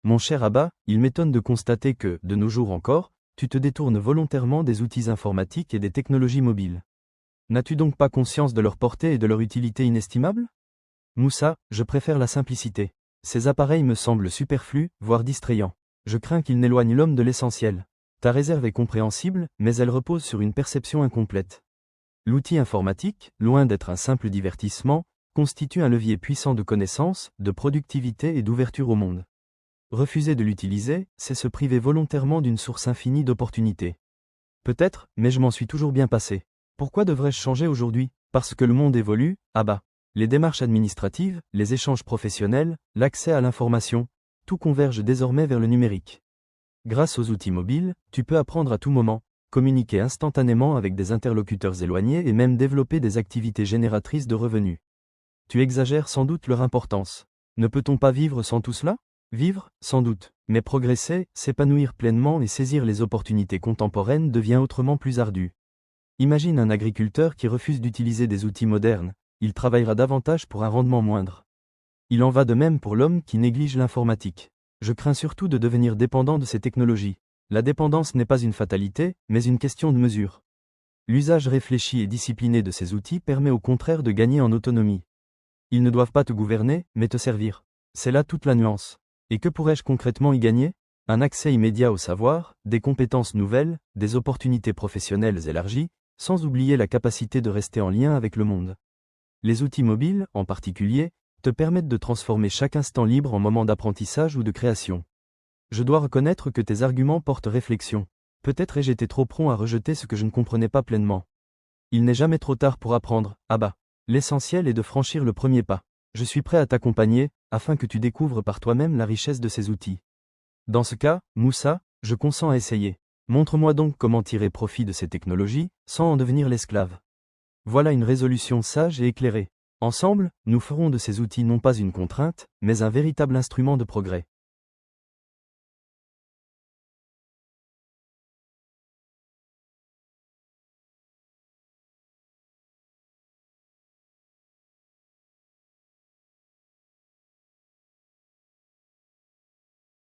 Mon cher Abba, il m'étonne de constater que, de nos jours encore, tu te détournes volontairement des outils informatiques et des technologies mobiles. N'as-tu donc pas conscience de leur portée et de leur utilité inestimable? Moussa, je préfère la simplicité. Ces appareils me semblent superflus, voire distrayants. Je crains qu'ils n'éloignent l'homme de l'essentiel. Ta réserve est compréhensible, mais elle repose sur une perception incomplète. L'outil informatique, loin d'être un simple divertissement, constitue un levier puissant de connaissance, de productivité et d'ouverture au monde. Refuser de l'utiliser, c'est se priver volontairement d'une source infinie d'opportunités. Peut-être, mais je m'en suis toujours bien passé. Pourquoi devrais-je changer aujourd'hui? Parce que le monde évolue, Abba. Les démarches administratives, les échanges professionnels, l'accès à l'information, tout converge désormais vers le numérique. Grâce aux outils mobiles, tu peux apprendre à tout moment, communiquer instantanément avec des interlocuteurs éloignés et même développer des activités génératrices de revenus. Tu exagères sans doute leur importance. Ne peut-on pas vivre sans tout cela? Vivre, sans doute, mais progresser, s'épanouir pleinement et saisir les opportunités contemporaines devient autrement plus ardu. Imagine un agriculteur qui refuse d'utiliser des outils modernes, il travaillera davantage pour un rendement moindre. Il en va de même pour l'homme qui néglige l'informatique. Je crains surtout de devenir dépendant de ces technologies. La dépendance n'est pas une fatalité, mais une question de mesure. L'usage réfléchi et discipliné de ces outils permet au contraire de gagner en autonomie. Ils ne doivent pas te gouverner, mais te servir. C'est là toute la nuance. Et que pourrais-je concrètement y gagner? Un accès immédiat au savoir, des compétences nouvelles, des opportunités professionnelles élargies, sans oublier la capacité de rester en lien avec le monde. Les outils mobiles, en particulier, te permettent de transformer chaque instant libre en moment d'apprentissage ou de création. Je dois reconnaître que tes arguments portent réflexion. Peut-être ai-je été trop prompt à rejeter ce que je ne comprenais pas pleinement. Il n'est jamais trop tard pour apprendre, Abba. L'essentiel est de franchir le premier pas. Je suis prêt à t'accompagner, afin que tu découvres par toi-même la richesse de ces outils. Dans ce cas, Moussa, je consens à essayer. Montre-moi donc comment tirer profit de ces technologies, sans en devenir l'esclave. Voilà une résolution sage et éclairée. Ensemble, nous ferons de ces outils non pas une contrainte, mais un véritable instrument de progrès.